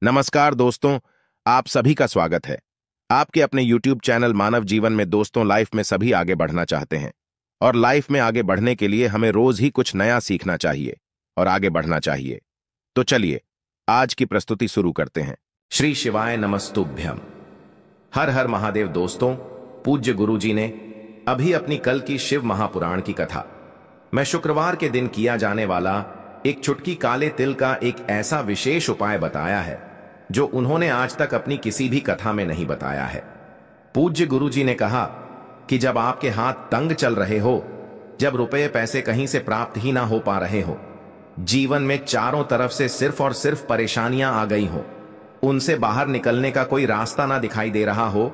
नमस्कार दोस्तों, आप सभी का स्वागत है। आपके अपने YouTube चैनल मानव जीवन में दोस्तों, लाइफ में सभी आगे बढ़ना चाहते हैं और लाइफ में आगे बढ़ने के लिए हमें रोज ही कुछ नया सीखना चाहिए और आगे बढ़ना चाहिए। तो चलिए आज की प्रस्तुति शुरू करते हैं। श्री शिवाय नमस्तुभ्यम। हर हर महादेव। दोस्तों, पूज्य गुरु जी ने अभी अपनी कल की शिव महापुराण की कथा में शुक्रवार के दिन किया जाने वाला एक चुटकी काले तिल का एक ऐसा विशेष उपाय बताया है जो उन्होंने आज तक अपनी किसी भी कथा में नहीं बताया है। पूज्य गुरु जी ने कहा कि जब आपके हाथ तंग चल रहे हो, जब रुपए पैसे कहीं से प्राप्त ही ना हो पा रहे हो, जीवन में चारों तरफ से सिर्फ और सिर्फ परेशानियां आ गई हो, उनसे बाहर निकलने का कोई रास्ता ना दिखाई दे रहा हो,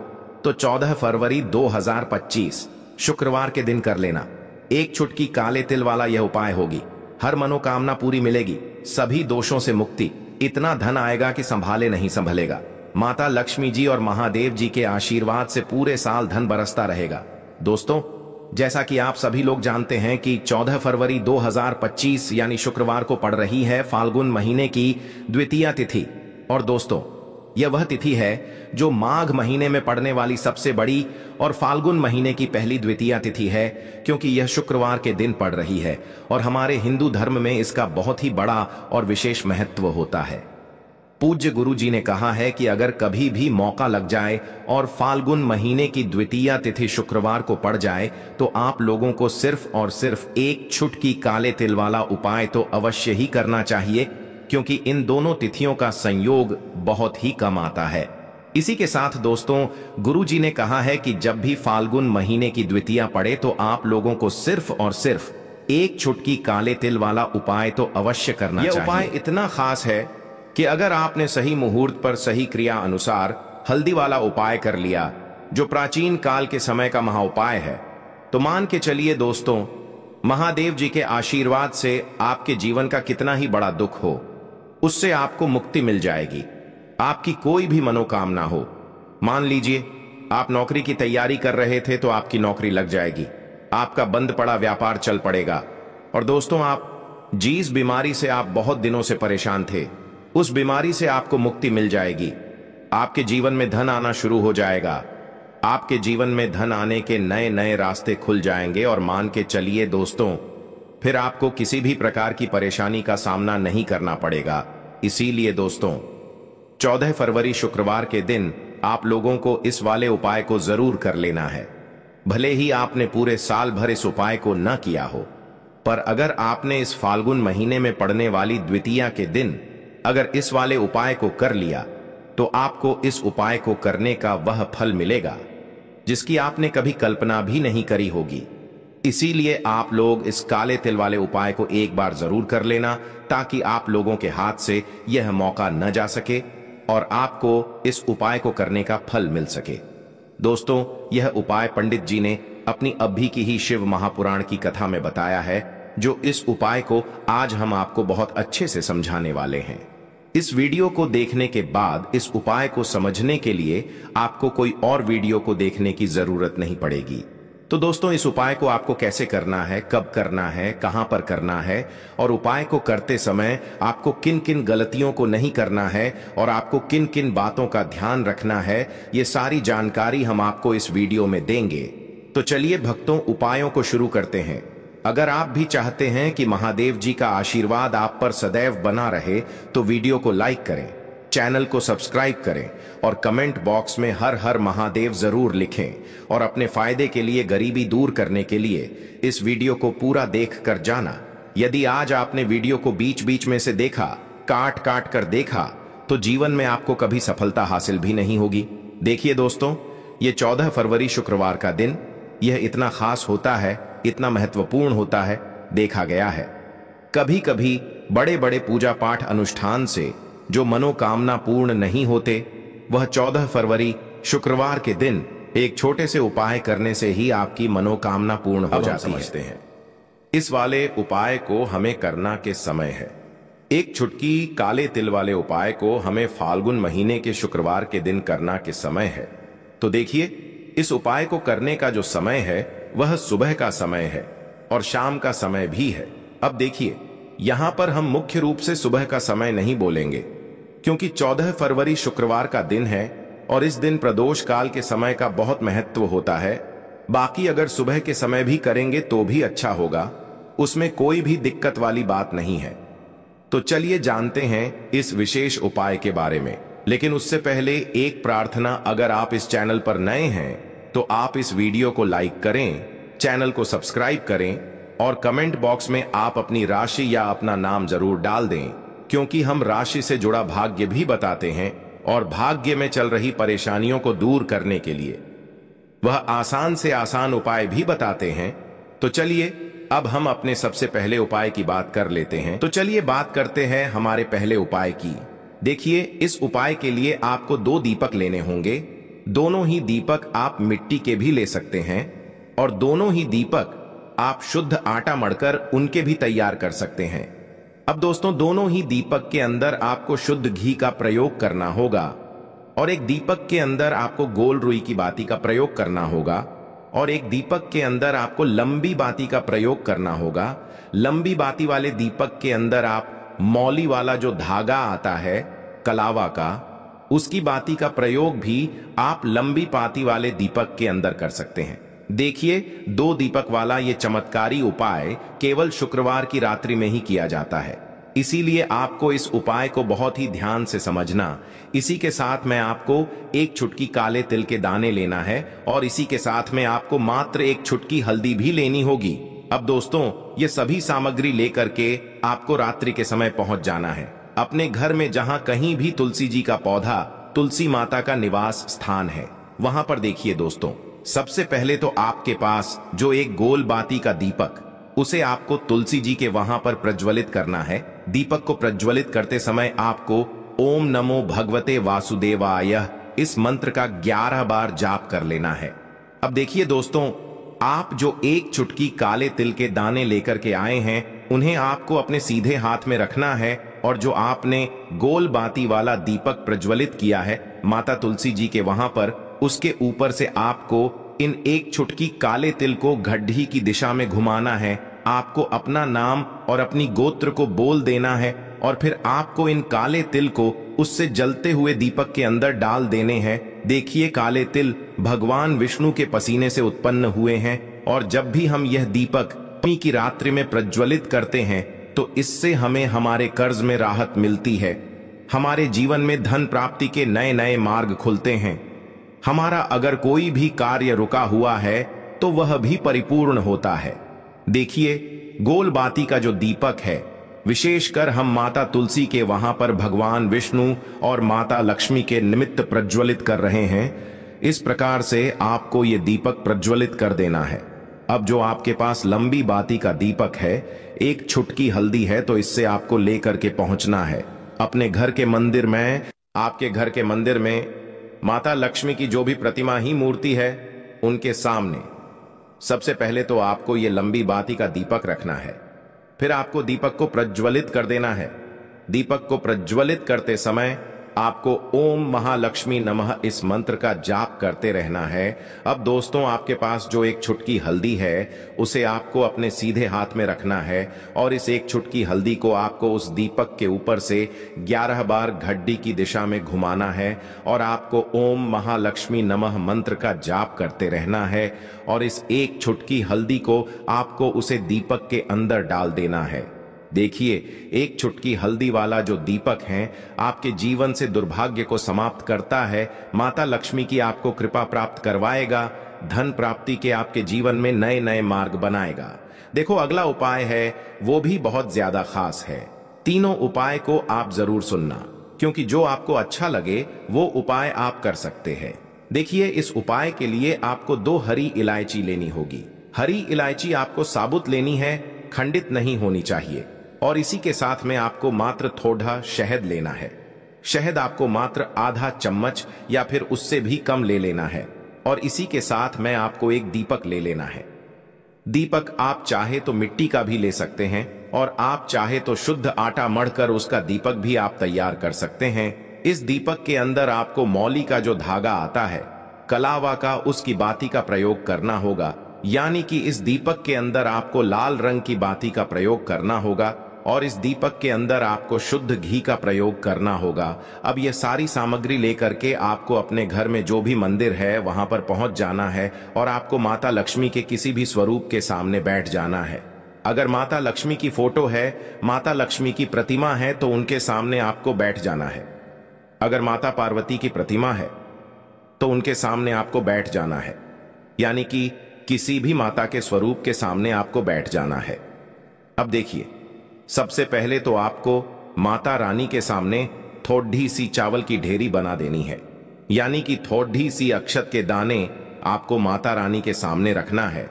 तो 14 फरवरी 2025 शुक्रवार के दिन कर लेना। एक चुटकी काले तिल वाला यह उपाय होगी। हर मनोकामना पूरी मिलेगी, सभी दोषों से मुक्ति, इतना धन आएगा कि संभाले नहीं संभलेगा। माता लक्ष्मी जी और महादेव जी के आशीर्वाद से पूरे साल धन बरसता रहेगा। दोस्तों, जैसा कि आप सभी लोग जानते हैं कि 14 फरवरी 2025 यानी शुक्रवार को पड़ रही है फाल्गुन महीने की द्वितीया तिथि। और दोस्तों, यह वह तिथि है जो माघ महीने में पड़ने वाली सबसे बड़ी और फाल्गुन महीने की पहली द्वितीया तिथि है, क्योंकि यह शुक्रवार के दिन पड़ रही है और हमारे हिंदू धर्म में इसका बहुत ही बड़ा और विशेष महत्व होता है। पूज्य गुरु जी ने कहा है कि अगर कभी भी मौका लग जाए और फाल्गुन महीने की द्वितीया तिथि शुक्रवार को पड़ जाए, तो आप लोगों को सिर्फ और सिर्फ एक चुटकी काले तिल वाला उपाय तो अवश्य ही करना चाहिए, क्योंकि इन दोनों तिथियों का संयोग बहुत ही कम आता है। इसी के साथ दोस्तों, गुरु जी ने कहा है कि जब भी फाल्गुन महीने की द्वितीया पड़े तो आप लोगों को सिर्फ और सिर्फ एक चुटकी काले तिल वाला उपाय तो अवश्य करना चाहिए। यह उपाय इतना खास है कि अगर आपने सही मुहूर्त पर सही क्रिया अनुसार हल्दी वाला उपाय कर लिया, जो प्राचीन काल के समय का महाउपाय है, तो मान के चलिए दोस्तों, महादेव जी के आशीर्वाद से आपके जीवन का कितना ही बड़ा दुख हो, उससे आपको मुक्ति मिल जाएगी। आपकी कोई भी मनोकामना हो, मान लीजिए आप नौकरी की तैयारी कर रहे थे तो आपकी नौकरी लग जाएगी, आपका बंद पड़ा व्यापार चल पड़ेगा। और दोस्तों, आप जिस बीमारी से आप बहुत दिनों से परेशान थे, उस बीमारी से आपको मुक्ति मिल जाएगी। आपके जीवन में धन आना शुरू हो जाएगा। आपके जीवन में धन आने के नए नए रास्ते खुल जाएंगे और मान के चलिए दोस्तों, फिर आपको किसी भी प्रकार की परेशानी का सामना नहीं करना पड़ेगा। इसीलिए दोस्तों, 14 फरवरी शुक्रवार के दिन आप लोगों को इस वाले उपाय को जरूर कर लेना है। भले ही आपने पूरे साल भर इस उपाय को न किया हो, पर अगर आपने इस फाल्गुन महीने में पड़ने वाली द्वितीया के दिन अगर इस वाले उपाय को कर लिया, तो आपको इस उपाय को करने का वह फल मिलेगा जिसकी आपने कभी कल्पना भी नहीं करी होगी। इसीलिए आप लोग इस काले तिल वाले उपाय को एक बार जरूर कर लेना, ताकि आप लोगों के हाथ से यह मौका न जा सके और आपको इस उपाय को करने का फल मिल सके। दोस्तों, यह उपाय पंडित जी ने अपनी अभी की ही शिव महापुराण की कथा में बताया है, जो इस उपाय को आज हम आपको बहुत अच्छे से समझाने वाले हैं। इस वीडियो को देखने के बाद इस उपाय को समझने के लिए आपको कोई और वीडियो को देखने की जरूरत नहीं पड़ेगी। तो दोस्तों, इस उपाय को आपको कैसे करना है, कब करना है, कहां पर करना है और उपाय को करते समय आपको किन किन गलतियों को नहीं करना है और आपको किन किन बातों का ध्यान रखना है, ये सारी जानकारी हम आपको इस वीडियो में देंगे। तो चलिए भक्तों, उपायों को शुरू करते हैं। अगर आप भी चाहते हैं कि महादेव जी का आशीर्वाद आप पर सदैव बना रहे, तो वीडियो को लाइक करें, चैनल को सब्सक्राइब करें और कमेंट बॉक्स में हर हर महादेव जरूर लिखें। और अपने फायदे के लिए, गरीबी दूर करने के लिए इस वीडियो को पूरा देख कर जाना। यदि आज आपने वीडियो को बीच बीच में से देखा, काट काट कर देखा, तो जीवन में आपको कभी सफलता हासिल भी नहीं होगी। देखिए दोस्तों, ये 14 फरवरी शुक्रवार का दिन यह इतना खास होता है, इतना महत्वपूर्ण होता है, देखा गया है कभी कभी बड़े बड़े पूजा पाठ अनुष्ठान से जो मनोकामना पूर्ण नहीं होते, वह 14 फरवरी शुक्रवार के दिन एक छोटे से उपाय करने से ही आपकी मनोकामना पूर्ण हो जाती है। इस वाले उपाय को हमें करना के समय है। एक चुटकी काले तिल वाले उपाय को हमें फाल्गुन महीने के शुक्रवार के दिन करना के समय है। तो देखिए, इस उपाय को करने का जो समय है वह सुबह का समय है और शाम का समय भी है। अब देखिए, यहां पर हम मुख्य रूप से सुबह का समय नहीं बोलेंगे, क्योंकि 14 फरवरी शुक्रवार का दिन है और इस दिन प्रदोष काल के समय का बहुत महत्व होता है। बाकी अगर सुबह के समय भी करेंगे तो भी अच्छा होगा, उसमें कोई भी दिक्कत वाली बात नहीं है। तो चलिए जानते हैं इस विशेष उपाय के बारे में। लेकिन उससे पहले एक प्रार्थना, अगर आप इस चैनल पर नए हैं तो आप इस वीडियो को लाइक करें, चैनल को सब्सक्राइब करें और कमेंट बॉक्स में आप अपनी राशि या अपना नाम जरूर डाल दें, क्योंकि हम राशि से जुड़ा भाग्य भी बताते हैं और भाग्य में चल रही परेशानियों को दूर करने के लिए वह आसान से आसान उपाय भी बताते हैं। तो चलिए अब हम अपने सबसे पहले उपाय की बात कर लेते हैं। तो चलिए बात करते हैं हमारे पहले उपाय की। देखिए, इस उपाय के लिए आपको 2 दीपक लेने होंगे। दोनों ही दीपक आप मिट्टी के भी ले सकते हैं और दोनों ही दीपक आप शुद्ध आटा मढ़कर उनके भी तैयार कर सकते हैं। अब दोस्तों, दोनों ही दीपक के अंदर आपको शुद्ध घी का प्रयोग करना होगा और एक दीपक के अंदर आपको गोल रुई की बाती का प्रयोग करना होगा और एक दीपक के अंदर आपको लंबी बाती का प्रयोग करना होगा। लंबी बाती वाले दीपक के अंदर आप मौली वाला जो धागा आता है कलावा का, उसकी बाती का प्रयोग भी आप लंबी बाती वाले दीपक के अंदर कर सकते हैं। देखिए, 2 दीपक वाला ये चमत्कारी उपाय केवल शुक्रवार की रात्रि में ही किया जाता है, इसीलिए आपको इस उपाय को बहुत ही ध्यान से समझना। इसी के साथ में आपको एक चुटकी काले तिल के दाने लेना है और इसी के साथ में आपको मात्र एक चुटकी हल्दी भी लेनी होगी। अब दोस्तों, ये सभी सामग्री लेकर के आपको रात्रि के समय पहुंच जाना है अपने घर में, जहां कहीं भी तुलसी जी का पौधा, तुलसी माता का निवास स्थान है, वहां पर। देखिए दोस्तों, सबसे पहले तो आपके पास जो एक गोल बाती का दीपक, उसे आपको तुलसी जी के वहां पर प्रज्वलित करना है। दीपक को प्रज्वलित करते समय आपको ओम नमो भगवते वासुदेवाय इस मंत्र का 11 बार जाप कर लेना है। अब देखिए दोस्तों, आप जो एक चुटकी काले तिल के दाने लेकर के आए हैं, उन्हें आपको अपने सीधे हाथ में रखना है और जो आपने गोल बाती वाला दीपक प्रज्वलित किया है माता तुलसी जी के वहां पर, उसके ऊपर से आपको इन एक चुटकी काले तिल को घड्डी की दिशा में घुमाना है। आपको अपना नाम और अपनी गोत्र को बोल देना है और फिर आपको इन काले तिल को उससे जलते हुए दीपक के अंदर डाल देने हैं। देखिए, काले तिल भगवान विष्णु के पसीने से उत्पन्न हुए हैं और जब भी हम यह दीपक नवमी की रात्रि में प्रज्वलित करते हैं तो इससे हमें हमारे कर्ज में राहत मिलती है, हमारे जीवन में धन प्राप्ति के नए नए मार्ग खुलते हैं, हमारा अगर कोई भी कार्य रुका हुआ है तो वह भी परिपूर्ण होता है। देखिए, गोल बाती का जो दीपक है, विशेषकर हम माता तुलसी के वहां पर भगवान विष्णु और माता लक्ष्मी के निमित्त प्रज्वलित कर रहे हैं। इस प्रकार से आपको ये दीपक प्रज्वलित कर देना है। अब जो आपके पास लंबी बाती का दीपक है, एक चुटकी हल्दी है, तो इससे आपको लेकर के पहुंचना है अपने घर के मंदिर में। आपके घर के मंदिर में माता लक्ष्मी की जो भी प्रतिमा ही मूर्ति है, उनके सामने सबसे पहले तो आपको ये लंबी बाती का दीपक रखना है। फिर आपको दीपक को प्रज्वलित कर देना है। दीपक को प्रज्वलित करते समय आपको ओम महालक्ष्मी नमः इस मंत्र का जाप करते रहना है। अब दोस्तों, आपके पास जो एक चुटकी हल्दी है, उसे आपको अपने सीधे हाथ में रखना है और इस एक चुटकी हल्दी को आपको उस दीपक के ऊपर से 11 बार घड्डी की दिशा में घुमाना है और आपको ओम महालक्ष्मी नमः मंत्र का जाप करते रहना है और इस एक चुटकी हल्दी को आपको उसे दीपक के अंदर डाल देना है। देखिए, एक चुटकी हल्दी वाला जो दीपक है आपके जीवन से दुर्भाग्य को समाप्त करता है, माता लक्ष्मी की आपको कृपा प्राप्त करवाएगा, धन प्राप्ति के आपके जीवन में नए नए मार्ग बनाएगा। देखो, अगला उपाय है वो भी बहुत ज्यादा खास है। तीनों उपाय को आप जरूर सुनना, क्योंकि जो आपको अच्छा लगे वो उपाय आप कर सकते हैं। देखिए, इस उपाय के लिए आपको 2 हरी इलायची लेनी होगी। हरी इलायची आपको साबुत लेनी है, खंडित नहीं होनी चाहिए। और इसी के साथ में आपको मात्र थोड़ा शहद लेना है। शहद आपको मात्र आधा चम्मच या फिर उससे भी कम ले लेना है और इसी के साथ में आपको एक दीपक ले लेना है। दीपक आप चाहे तो मिट्टी का भी ले सकते हैं और आप चाहे तो शुद्ध आटा मढ़कर उसका दीपक भी आप तैयार कर सकते हैं। इस दीपक के अंदर आपको मौली का जो धागा आता है कलावा का, उसकी बाती का प्रयोग करना होगा। यानी कि इस दीपक के अंदर आपको लाल रंग की बाती का प्रयोग करना होगा और इस दीपक के अंदर आपको शुद्ध घी का प्रयोग करना होगा। अब यह सारी सामग्री लेकर के आपको अपने घर में जो भी मंदिर है वहां पर पहुंच जाना है और आपको माता लक्ष्मी के किसी भी स्वरूप के सामने बैठ जाना है। अगर माता लक्ष्मी की फोटो है, माता लक्ष्मी की प्रतिमा है, तो उनके सामने आपको बैठ जाना है। अगर माता पार्वती की प्रतिमा है तो उनके सामने आपको बैठ जाना है, यानी कि किसी भी माता के स्वरूप के सामने आपको बैठ जाना है। अब देखिए, सबसे पहले तो आपको माता रानी के सामने थोड़ी सी चावल की ढेरी बना देनी है, यानी कि थोड़ी सी अक्षत के दाने आपको माता रानी के सामने रखना है।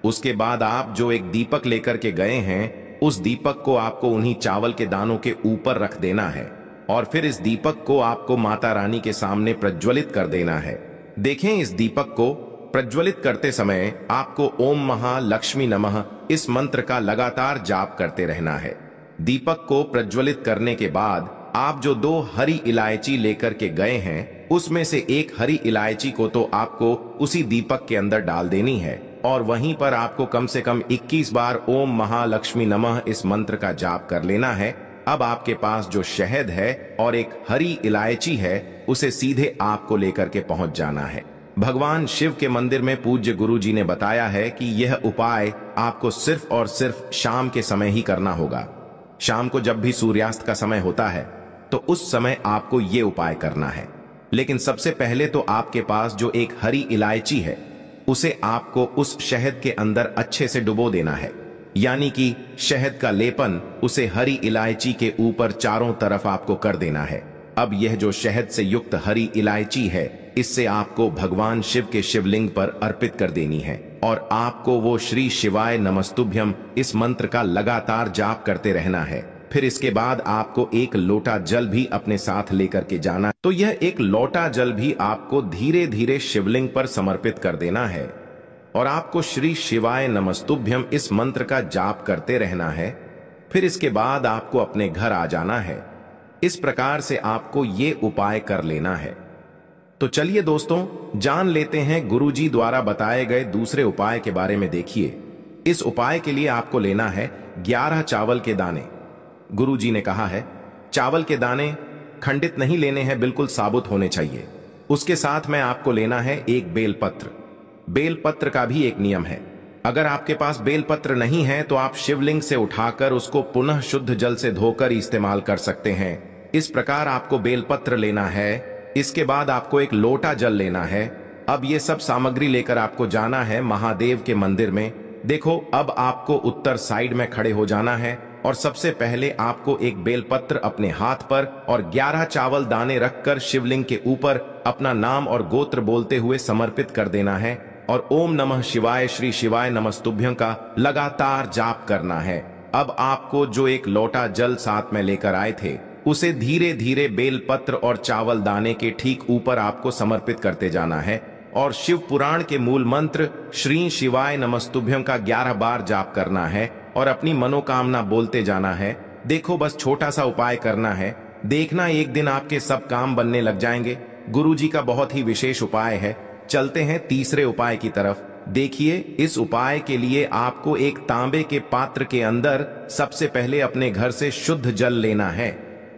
उसके बाद आप जो एक दीपक लेकर के गए हैं, उस दीपक को आपको उन्हीं चावल के दानों के ऊपर रख देना है और फिर इस दीपक को आपको माता रानी के सामने प्रज्वलित कर देना है। देखें, इस दीपक को प्रज्वलित करते समय आपको ओम महालक्ष्मी नमः इस मंत्र का लगातार जाप करते रहना है। दीपक को प्रज्वलित करने के बाद आप जो 2 हरी इलायची लेकर के गए हैं, उसमें से एक हरी इलायची को तो आपको उसी दीपक के अंदर डाल देनी है और वहीं पर आपको कम से कम 21 बार ओम महालक्ष्मी नमः इस मंत्र का जाप कर लेना है। अब आपके पास जो शहद है और एक हरी इलायची है, उसे सीधे आपको लेकर के पहुंच जाना है। भगवान शिव के मंदिर में पूज्य गुरुजी ने बताया है कि यह उपाय आपको सिर्फ और सिर्फ शाम के समय ही करना होगा। शाम को जब भी सूर्यास्त का समय होता है तो उस समय आपको यह उपाय करना है। लेकिन सबसे पहले तो आपके पास जो एक हरी इलायची है, उसे आपको उस शहद के अंदर अच्छे से डुबो देना है, यानी कि शहद का लेपन उसे हरी इलायची के ऊपर चारों तरफ आपको कर देना है। अब यह जो शहद से युक्त हरी इलायची है, इससे आपको भगवान शिव के शिवलिंग पर अर्पित कर देनी है और आपको वो श्री शिवाय नमस्तुभ्यम इस मंत्र का लगातार जाप करते रहना है। फिर इसके बाद आपको एक लोटा जल भी अपने साथ लेकर के जाना, तो यह एक लोटा जल भी आपको धीरे धीरे शिवलिंग पर समर्पित कर देना है और आपको श्री शिवाय नमस्तुभ्यम इस मंत्र का जाप करते रहना है। फिर इसके बाद आपको अपने घर आ जाना है। इस प्रकार से आपको ये उपाय कर लेना है। तो चलिए दोस्तों, जान लेते हैं गुरुजी द्वारा बताए गए दूसरे उपाय के बारे में। देखिए, इस उपाय के लिए आपको लेना है 11 चावल के दाने। गुरुजी ने कहा है चावल के दाने खंडित नहीं लेने हैं, बिल्कुल साबुत होने चाहिए। उसके साथ में आपको लेना है एक बेलपत्र। बेलपत्र का भी एक नियम है, अगर आपके पास बेलपत्र नहीं है तो आप शिवलिंग से उठाकर उसको पुनः शुद्ध जल से धोकर इस्तेमाल कर सकते हैं। इस प्रकार आपको बेलपत्र लेना है। इसके बाद आपको एक लोटा जल लेना है। अब ये सब सामग्री लेकर आपको जाना है महादेव के मंदिर में। देखो, अब आपको उत्तर साइड में खड़े हो जाना है और सबसे पहले आपको एक बेलपत्र अपने हाथ पर और 11 चावल दाने रखकर शिवलिंग के ऊपर अपना नाम और गोत्र बोलते हुए समर्पित कर देना है और ओम नमः शिवाय श्री शिवाय नमस्तुभ्यं का लगातार जाप करना है। अब आपको जो एक लोटा जल साथ में लेकर आए थे, उसे धीरे धीरे बेलपत्र और चावल दाने के ठीक ऊपर आपको समर्पित करते जाना है और शिव पुराण के मूल मंत्र श्री शिवाय नमस्तुभ्यं का 11 बार जाप करना है और अपनी मनोकामना बोलते जाना है। देखो, बस छोटा सा उपाय करना है, देखना एक दिन आपके सब काम बनने लग जाएंगे। गुरुजी का बहुत ही विशेष उपाय है। चलते हैं तीसरे उपाय की तरफ। देखिए, इस उपाय के लिए आपको एक तांबे के पात्र के अंदर सबसे पहले अपने घर से शुद्ध जल लेना है।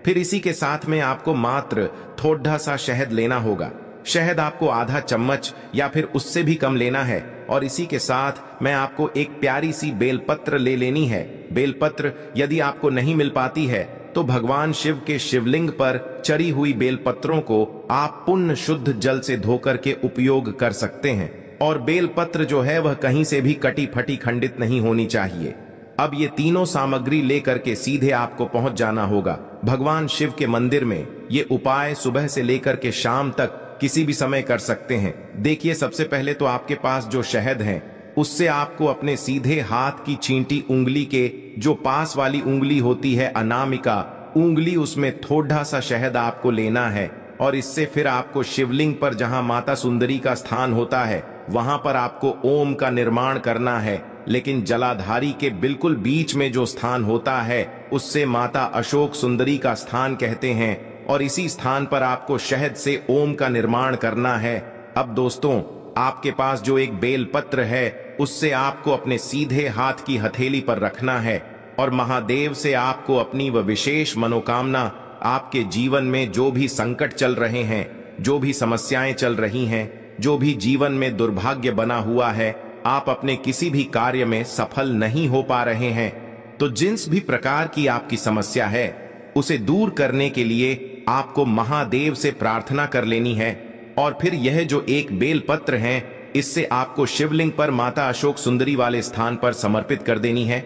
फिर इसी के साथ में आपको मात्र थोड़ा सा शहद लेना होगा। शहद आपको आधा चम्मच या फिर उससे भी कम लेना है और इसी के साथ में आपको एक प्यारी सी बेलपत्र ले लेनी है। बेलपत्र यदि आपको नहीं मिल पाती है तो भगवान शिव के शिवलिंग पर चढ़ी हुई बेलपत्रों को आप पुण्य शुद्ध जल से धोकर के उपयोग कर सकते हैं और बेलपत्र जो है वह कहीं से भी कटी फटी खंडित नहीं होनी चाहिए। अब ये तीनों सामग्री लेकर के सीधे आपको पहुंच जाना होगा भगवान शिव के मंदिर में। ये उपाय सुबह से लेकर के शाम तक किसी भी समय कर सकते हैं। देखिए, सबसे पहले तो आपके पास जो शहद है, उससे आपको अपने सीधे हाथ की चींटी उंगली के जो पास वाली उंगली होती है, अनामिका उंगली, उसमें थोड़ा सा शहद आपको लेना है और इससे फिर आपको शिवलिंग पर जहां माता सुंदरी का स्थान होता है, वहां पर आपको ओम का निर्माण करना है। लेकिन जलाधारी के बिल्कुल बीच में जो स्थान होता है, उससे माता अशोक सुंदरी का स्थान कहते हैं और इसी स्थान पर आपको शहद से ओम का निर्माण करना है। अब दोस्तों, आपके पास जो एक बेलपत्र है, उससे आपको अपने सीधे हाथ की हथेली पर रखना है और महादेव से आपको अपनी वह विशेष मनोकामना, आपके जीवन में जो भी संकट चल रहे हैं, जो भी समस्याएं चल रही हैं, जो भी जीवन में दुर्भाग्य बना हुआ है, आप अपने किसी भी कार्य में सफल नहीं हो पा रहे हैं, तो जिस भी प्रकार की आपकी समस्या है उसे दूर करने के लिए आपको महादेव से प्रार्थना कर लेनी है। और फिर यह जो एक बेलपत्र है, इससे आपको शिवलिंग पर माता अशोक सुंदरी वाले स्थान पर समर्पित कर देनी है।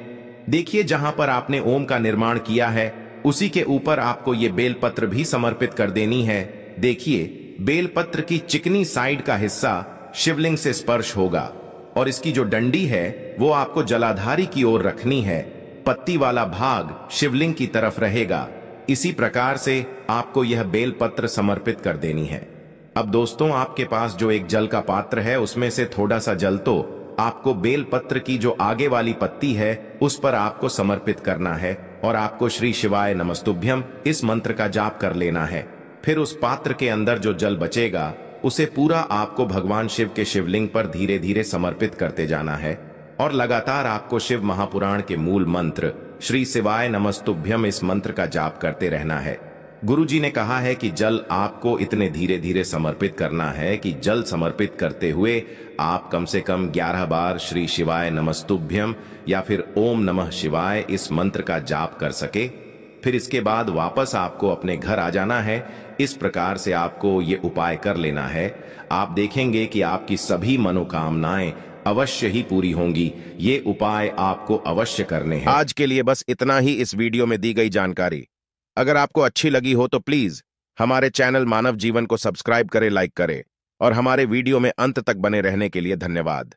देखिए, जहां पर आपने ओम का निर्माण किया है उसी के ऊपर आपको ये बेलपत्र भी समर्पित कर देनी है। देखिए, बेलपत्र की चिकनी साइड का हिस्सा शिवलिंग से स्पर्श होगा और इसकी जो डंडी है वो आपको जलाधारी की ओर रखनी है। पत्ती वाला भाग शिवलिंग की तरफ रहेगा। इसी प्रकार से आपको यह बेलपत्र समर्पित कर देनी है। अब दोस्तों, आपके पास जो एक जल का पात्र है उसमें से थोड़ा सा जल तो आपको बेलपत्र की जो आगे वाली पत्ती है उस पर आपको समर्पित करना है और आपको श्री शिवाय नमस्तुभ्यम इस मंत्र का जाप कर लेना है। फिर उस पात्र के अंदर जो जल बचेगा उसे पूरा आपको भगवान शिव के शिवलिंग पर धीरे धीरे समर्पित करते जाना है और लगातार आपको शिव महापुराण के मूल मंत्र श्री शिवाय नमस्तुभ्यम इस मंत्र का जाप करते रहना है। गुरुजी ने कहा है कि जल आपको इतने धीरे धीरे समर्पित करना है कि जल समर्पित करते हुए आप कम से कम 11 बार श्री शिवाय नमस्तुभ्यम या फिर ओम नमः शिवाय इस मंत्र का जाप कर सके। फिर इसके बाद वापस आपको अपने घर आ जाना है। इस प्रकार से आपको ये उपाय कर लेना है। आप देखेंगे कि आपकी सभी मनोकामनाएं अवश्य ही पूरी होंगी। ये उपाय आपको अवश्य करने हैं। आज के लिए बस इतना ही इस वीडियो में दी गई जानकारी। अगर आपको अच्छी लगी हो तो प्लीज हमारे चैनल मानव जीवन को सब्सक्राइब करें, लाइक करें और हमारे वीडियो में अंत तक बने रहने के लिए धन्यवाद।